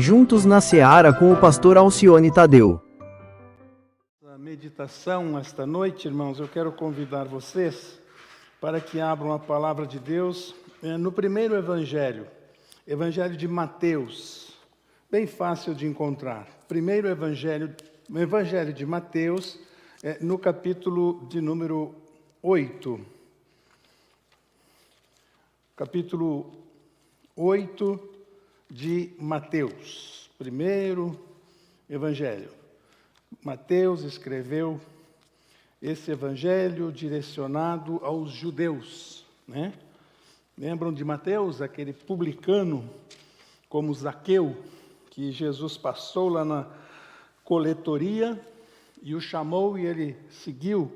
Juntos na Seara com o pastor Alcione Tadeu. A meditação esta noite, irmãos, eu quero convidar vocês para que abram a palavra de Deus no primeiro evangelho, Evangelho de Mateus, bem fácil de encontrar. Primeiro evangelho de Mateus, no capítulo de número 8. Capítulo 8 de Mateus, primeiro evangelho. Mateus escreveu esse evangelho direcionado aos judeus, né? Lembram de Mateus, aquele publicano como Zaqueu, que Jesus passou lá na coletoria e o chamou e ele seguiu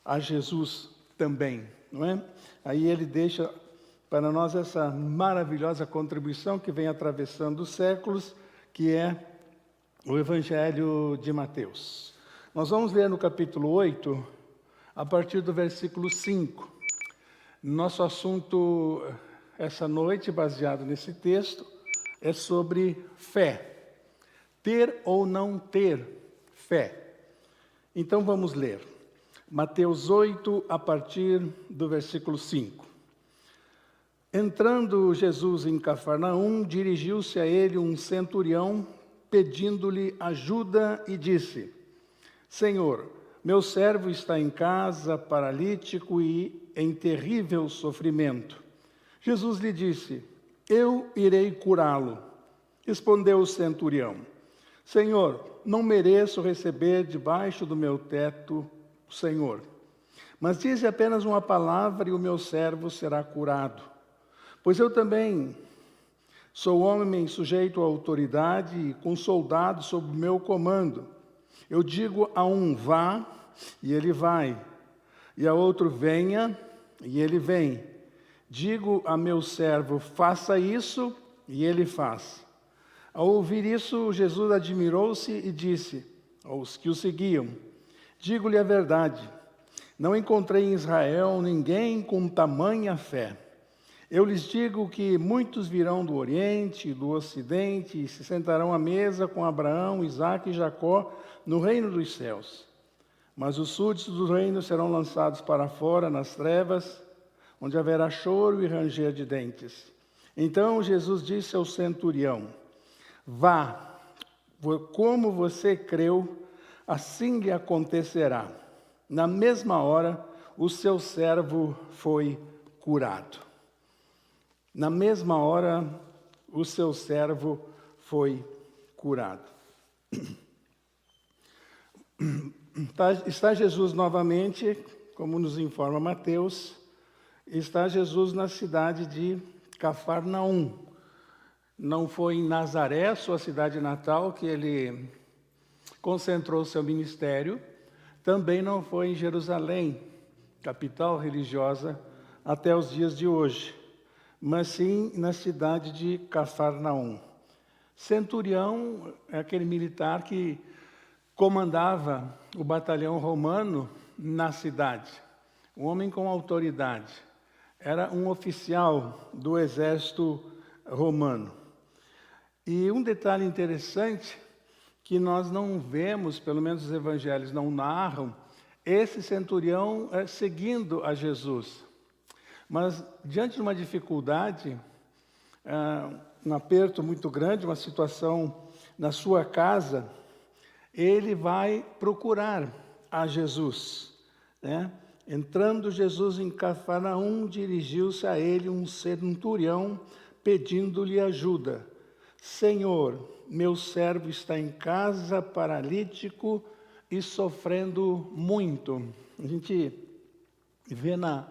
a Jesus também, não é? Aí ele deixa para nós essa maravilhosa contribuição que vem atravessando os séculos, que é o Evangelho de Mateus. Nós vamos ler no capítulo 8, a partir do versículo 5. Nosso assunto essa noite, baseado nesse texto, é sobre fé. Ter ou não ter fé. Então vamos ler. Mateus 8, a partir do versículo 5. Entrando Jesus em Cafarnaum, dirigiu-se a ele um centurião, pedindo-lhe ajuda e disse: Senhor, meu servo está em casa, paralítico e em terrível sofrimento. Jesus lhe disse: Eu irei curá-lo. Respondeu o centurião: Senhor, não mereço receber debaixo do meu teto o Senhor. Mas dize apenas uma palavra e o meu servo será curado. Pois eu também sou homem sujeito à autoridade e com soldados sob meu comando. Eu digo a um vá, e ele vai, e a outro venha, e ele vem. Digo a meu servo, faça isso, e ele faz. Ao ouvir isso, Jesus admirou-se e disse aos que o seguiam: Digo-lhe a verdade, não encontrei em Israel ninguém com tamanha fé. Eu lhes digo que muitos virão do Oriente e do Ocidente e se sentarão à mesa com Abraão, Isaque e Jacó no reino dos céus. Mas os súditos do reino serão lançados para fora nas trevas, onde haverá choro e ranger de dentes. Então Jesus disse ao centurião: Vá, como você creu, assim lhe acontecerá. Na mesma hora, o seu servo foi curado. Na mesma hora, o seu servo foi curado. Está Jesus novamente, como nos informa Mateus, está Jesus na cidade de Cafarnaum. Não foi em Nazaré, sua cidade natal, que ele concentrou seu ministério. Também não foi em Jerusalém, capital religiosa, até os dias de hoje, mas sim na cidade de Cafarnaum. Centurião é aquele militar que comandava o batalhão romano na cidade, um homem com autoridade. Era um oficial do exército romano. E um detalhe interessante que nós não vemos, pelo menos os evangelhos não narram, esse centurião seguindo a Jesus. Mas, diante de uma dificuldade, um aperto muito grande, uma situação na sua casa, ele vai procurar a Jesus, né? Entrando Jesus em Cafarnaum, dirigiu-se a ele um centurião, pedindo-lhe ajuda. Senhor, meu servo está em casa, paralítico e sofrendo muito. A gente vê na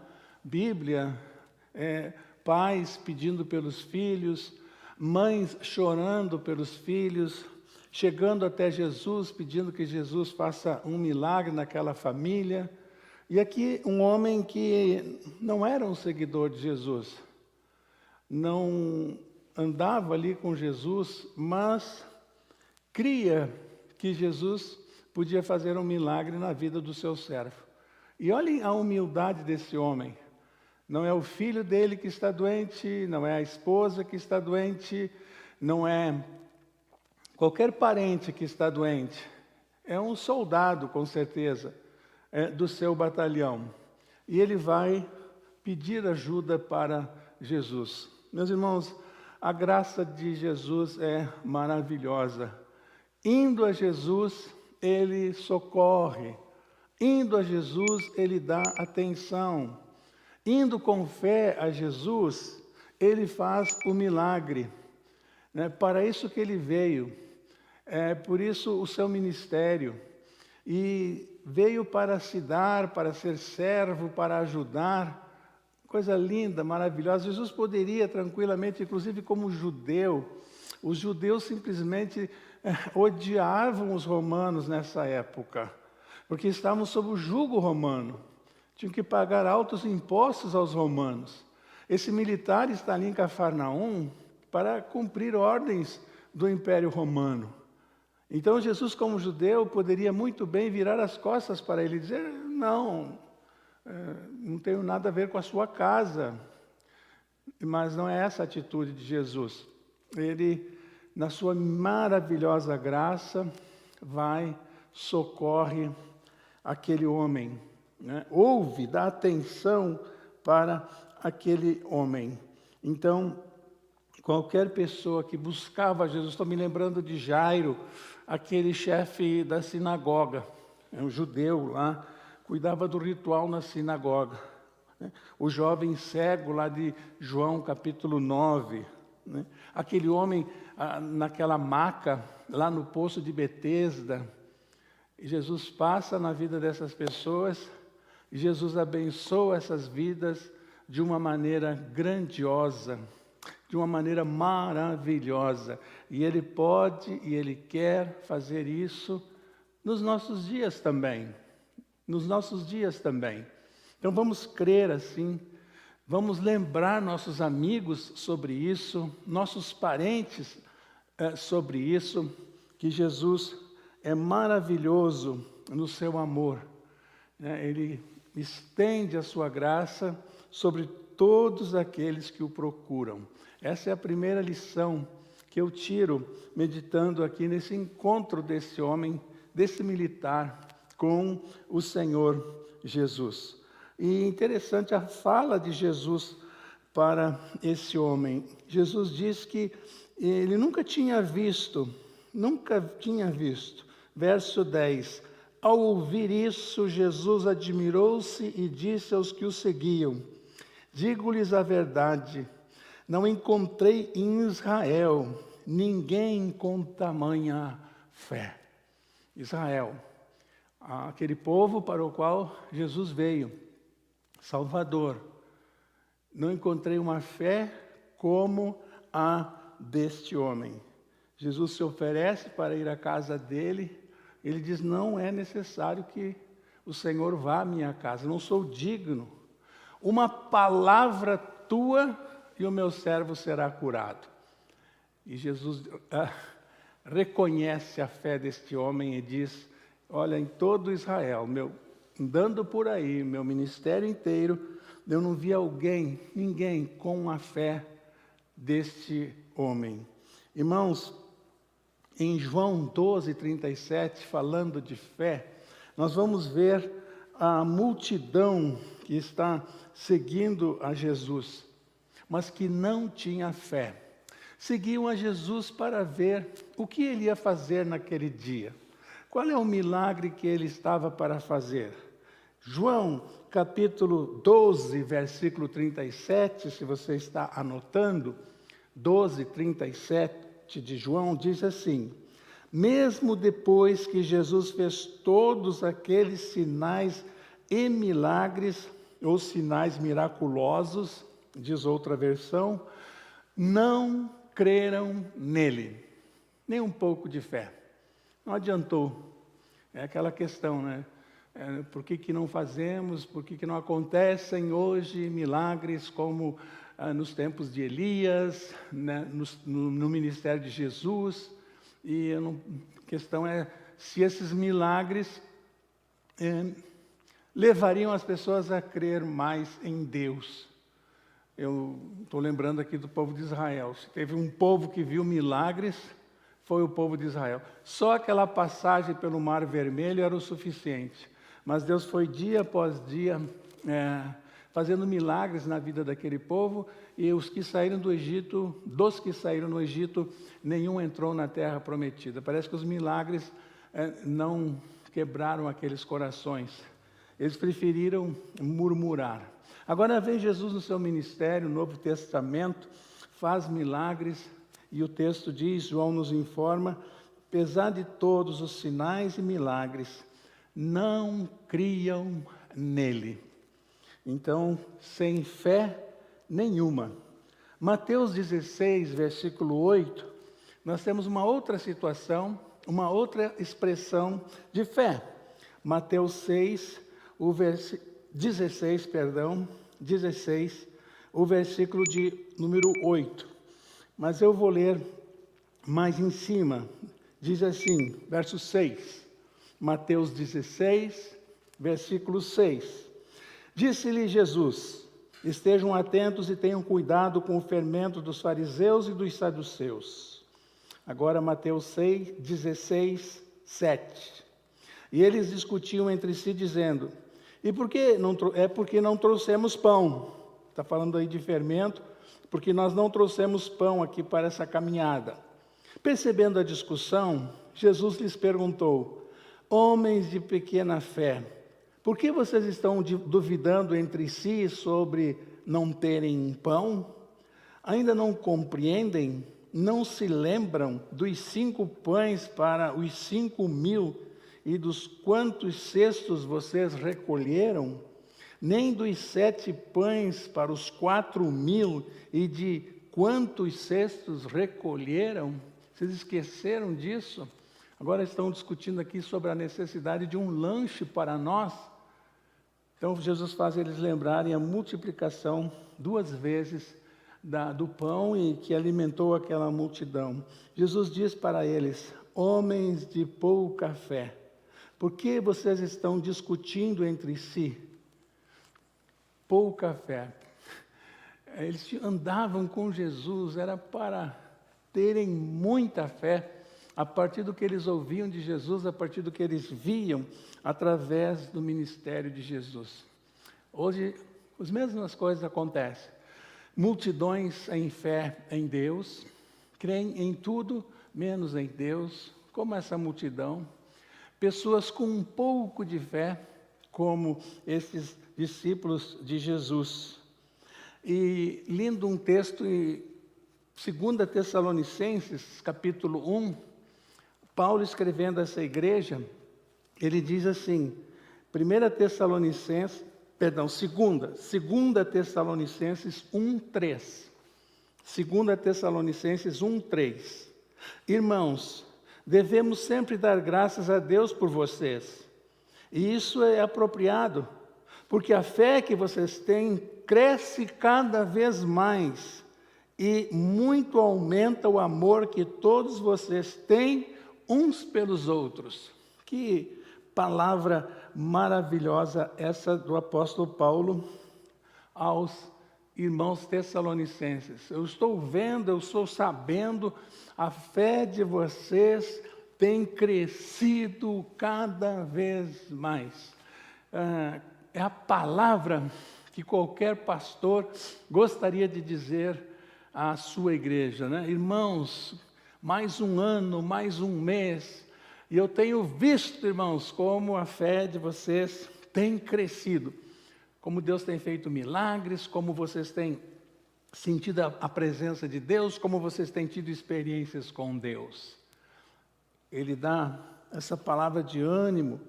Bíblia, pais pedindo pelos filhos, mães chorando pelos filhos, chegando até Jesus, pedindo que Jesus faça um milagre naquela família. E aqui um homem que não era um seguidor de Jesus, não andava ali com Jesus, mas cria que Jesus podia fazer um milagre na vida do seu servo. E olhem a humildade desse homem. Não é o filho dele que está doente, não é a esposa que está doente, não é Qualquer parente que está doente é um soldado, com certeza, do seu batalhão. E ele vai pedir ajuda para Jesus. Meus irmãos, a graça de Jesus é maravilhosa. Indo a Jesus, ele socorre. Indo a Jesus, ele dá atenção. Indo com fé a Jesus, ele faz o milagre. Para isso que ele veio. Por isso o seu ministério. E veio para se dar, para ser servo, para ajudar. Coisa linda, maravilhosa. Jesus poderia tranquilamente, inclusive como judeu, os judeus simplesmente odiavam os romanos nessa época, porque estavam sob o jugo romano, tinham que pagar altos impostos aos romanos. Esse militar está ali em Cafarnaum para cumprir ordens do Império Romano. Então Jesus, como judeu, poderia muito bem virar as costas para ele e dizer: não tenho nada a ver com a sua casa. Mas não é essa a atitude de Jesus. Ele, na sua maravilhosa graça, socorre aquele homem, ouve, dá atenção para aquele homem. Então, qualquer pessoa que buscava Jesus, estou me lembrando de Jairo, aquele chefe da sinagoga, um judeu lá, cuidava do ritual na sinagoga. O jovem cego lá de João capítulo 9, aquele homem naquela maca lá no poço de Betesda. E Jesus passa na vida dessas pessoas, e Jesus abençoa essas vidas de uma maneira grandiosa, de uma maneira maravilhosa. E Ele pode e Ele quer fazer isso nos nossos dias também. Nos nossos dias também. Então vamos crer assim, vamos lembrar nossos amigos sobre isso, nossos parentes sobre isso, que Jesus é maravilhoso no seu amor. Ele estende a sua graça sobre todos aqueles que o procuram. Essa é a primeira lição que eu tiro meditando aqui nesse encontro desse homem, desse militar com o Senhor Jesus. E interessante a fala de Jesus para esse homem. Jesus diz que ele nunca tinha visto. Verso 10. Ao ouvir isso, Jesus admirou-se e disse aos que o seguiam: digo-lhes a verdade, não encontrei em Israel ninguém com tamanha fé. Israel, aquele povo para o qual Jesus veio, Salvador. Não encontrei uma fé como a deste homem. Jesus se oferece para ir à casa dele. Ele diz: não é necessário que o Senhor vá à minha casa, não sou digno. Uma palavra tua e o meu servo será curado. E Jesus reconhece a fé deste homem e diz: olha, em todo Israel, andando por aí, meu ministério inteiro, eu não vi ninguém com a fé deste homem. Irmãos, em João 12:37, falando de fé, nós vamos ver a multidão que está seguindo a Jesus, mas que não tinha fé. Seguiam a Jesus para ver o que ele ia fazer naquele dia. Qual é o milagre que ele estava para fazer? João, capítulo 12, versículo 37, se você está anotando, 12:37 de João, diz assim: mesmo depois que Jesus fez todos aqueles sinais e milagres, ou sinais miraculosos, diz outra versão, não creram nele. Nem um pouco de fé. Não adiantou. É aquela questão, né? Por que não fazemos, por que não acontecem hoje milagres como nos tempos de Elias, né? no ministério de Jesus? E a questão é se esses milagres levariam as pessoas a crer mais em Deus. Eu estou lembrando aqui do povo de Israel. Se teve um povo que viu milagres, foi o povo de Israel. Só aquela passagem pelo Mar Vermelho era o suficiente. Mas Deus foi dia após dia fazendo milagres na vida daquele povo, e os que saíram do Egito, dos que saíram do Egito, nenhum entrou na terra prometida. Parece que os milagres não quebraram aqueles corações. Eles preferiram murmurar. Agora vem Jesus no seu ministério, no Novo Testamento, faz milagres, e o texto diz, João nos informa, apesar de todos os sinais e milagres, não criam nele. Então, sem fé nenhuma. Mateus 16, versículo 8, nós temos uma outra situação, uma outra expressão de fé. Mateus 6, 16, o versículo de número 8. Mas eu vou ler mais em cima. Diz assim, verso 6. Mateus 16, versículo 6. Disse-lhe Jesus, estejam atentos e tenham cuidado com o fermento dos fariseus e dos saduceus. Agora Mateus 6, 16, 7. E eles discutiam entre si, dizendo, e por que não, porque não trouxemos pão? Está falando aí de fermento, porque nós não trouxemos pão aqui para essa caminhada. Percebendo a discussão, Jesus lhes perguntou, homens de pequena fé, por que vocês estão duvidando entre si sobre não terem pão? Ainda não compreendem? Não se lembram dos 5 pães para os 5.000 e dos quantos cestos vocês recolheram? Nem dos 7 pães para os 4.000 e de quantos cestos recolheram? Vocês esqueceram disso? Agora estão discutindo aqui sobre a necessidade de um lanche para nós. Então Jesus faz eles lembrarem a multiplicação 2 vezes do pão e que alimentou aquela multidão. Jesus diz para eles, homens de pouca fé, por que vocês estão discutindo entre si? Pouca fé. Eles andavam com Jesus, era para terem muita fé, a partir do que eles ouviam de Jesus, a partir do que eles viam, através do ministério de Jesus. Hoje, as mesmas coisas acontecem. Multidões em fé em Deus, creem em tudo, menos em Deus, como essa multidão. Pessoas com um pouco de fé, como esses discípulos de Jesus. E lindo um texto em 2 Tessalonicenses, capítulo 1, Paulo escrevendo a essa igreja, ele diz assim, 2 Tessalonicenses 1:3. 2 Tessalonicenses 1:3. Irmãos, devemos sempre dar graças a Deus por vocês. E isso é apropriado, porque a fé que vocês têm cresce cada vez mais e muito aumenta o amor que todos vocês têm uns pelos outros. Que palavra maravilhosa essa do apóstolo Paulo aos irmãos tessalonicenses. Eu estou vendo, eu estou sabendo, a fé de vocês tem crescido cada vez mais. É a palavra que qualquer pastor gostaria de dizer à sua igreja, né? Irmãos, mais um ano, mais um mês, e eu tenho visto, irmãos, como a fé de vocês tem crescido, como Deus tem feito milagres, como vocês têm sentido a presença de Deus, como vocês têm tido experiências com Deus. Ele dá essa palavra de ânimo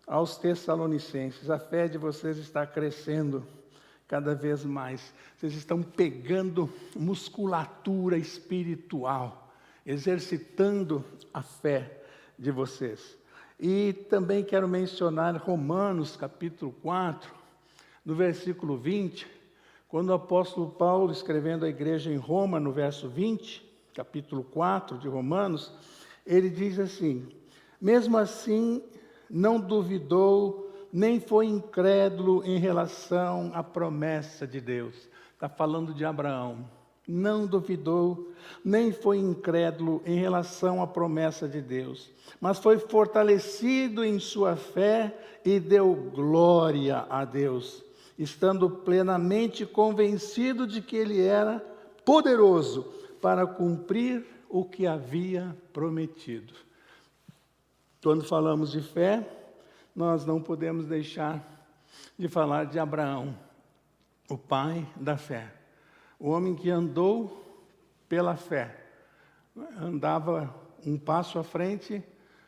aos tessalonicenses. A fé de vocês está crescendo cada vez mais. Vocês estão pegando musculatura espiritual, exercitando a fé de vocês. E também quero mencionar Romanos, capítulo 4, no versículo 20, quando o apóstolo Paulo, escrevendo à igreja em Roma, no verso 20, capítulo 4 de Romanos, ele diz assim, mesmo assim não duvidou, nem foi incrédulo em relação à promessa de Deus. Está falando de Abraão. não duvidou, nem foi incrédulo em relação à promessa de Deus, mas foi fortalecido em sua fé e deu glória a Deus, estando plenamente convencido de que Ele era poderoso para cumprir o que havia prometido. Quando falamos de fé, nós não podemos deixar de falar de Abraão, o pai da fé. O homem que andou pela fé, andava um passo à frente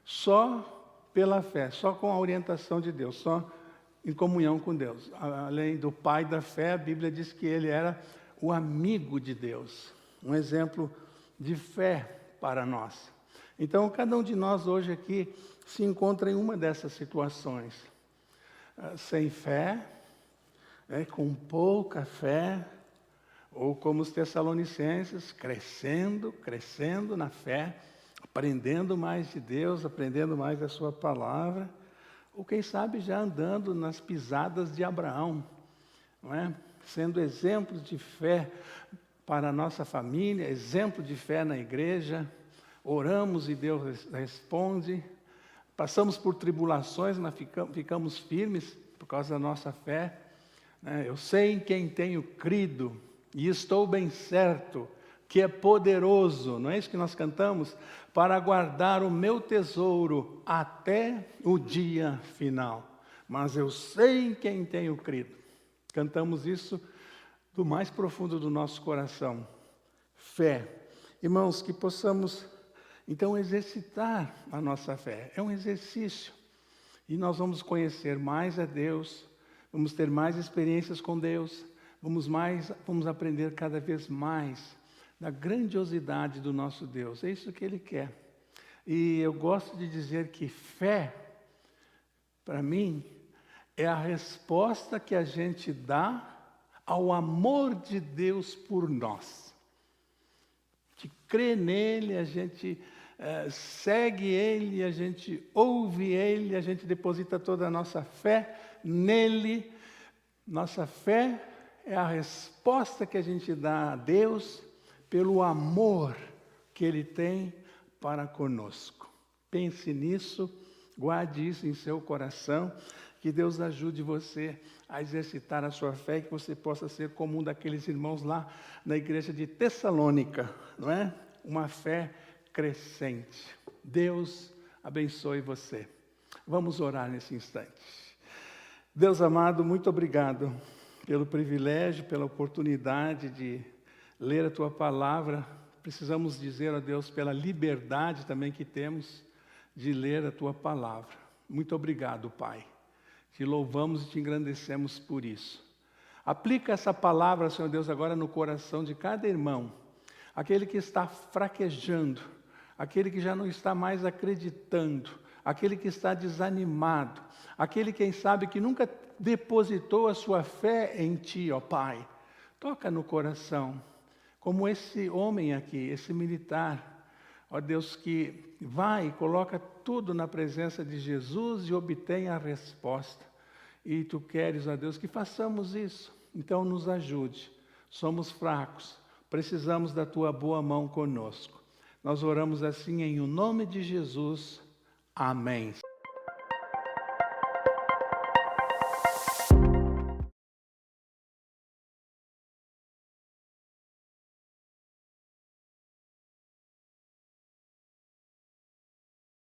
só pela fé, só com a orientação de Deus, só em comunhão com Deus. Além do pai da fé, a Bíblia diz que ele era o amigo de Deus, um exemplo de fé para nós. Então, cada um de nós hoje aqui se encontra em uma dessas situações. Sem fé, com pouca fé, ou como os tessalonicenses, crescendo na fé, aprendendo mais de Deus, aprendendo mais da sua palavra, ou quem sabe já andando nas pisadas de Abraão, não é? Sendo exemplos de fé para a nossa família, exemplo de fé na igreja, oramos e Deus responde, passamos por tribulações, mas ficamos firmes por causa da nossa fé. Eu sei em quem tenho crido, e estou bem certo que é poderoso, não é isso que nós cantamos? Para guardar o meu tesouro até o dia final. Mas eu sei em quem tenho crido. Cantamos isso do mais profundo do nosso coração. Fé. Irmãos, que possamos então exercitar a nossa fé. É um exercício. E nós vamos conhecer mais a Deus, vamos ter mais experiências com Deus, vamos aprender cada vez mais da grandiosidade do nosso Deus. É isso que Ele quer. E eu gosto de dizer que fé, para mim, é a resposta que a gente dá ao amor de Deus por nós. A gente crê nele, a gente segue Ele, a gente ouve Ele, a gente deposita toda a nossa fé nele. Nossa fé é a resposta que a gente dá a Deus pelo amor que Ele tem para conosco. Pense nisso, guarde isso em seu coração, que Deus ajude você a exercitar a sua fé, que você possa ser como um daqueles irmãos lá na igreja de Tessalônica, não é? Uma fé crescente. Deus abençoe você. Vamos orar nesse instante. Deus amado, muito obrigado pelo privilégio, pela oportunidade de ler a Tua palavra. Precisamos dizer a Deus pela liberdade também que temos de ler a Tua palavra. Muito obrigado, Pai. Te louvamos e te engrandecemos por isso. Aplica essa palavra, Senhor Deus, agora no coração de cada irmão. Aquele que está fraquejando, aquele que já não está mais acreditando, aquele que está desanimado, aquele, quem sabe, que nunca depositou a sua fé em Ti, ó Pai. Toca no coração, como esse homem aqui, esse militar, ó Deus, que vai e coloca tudo na presença de Jesus e obtém a resposta. E Tu queres, ó Deus, que façamos isso. Então nos ajude. Somos fracos, precisamos da Tua boa mão conosco. Nós oramos assim em o nome de Jesus. Amém.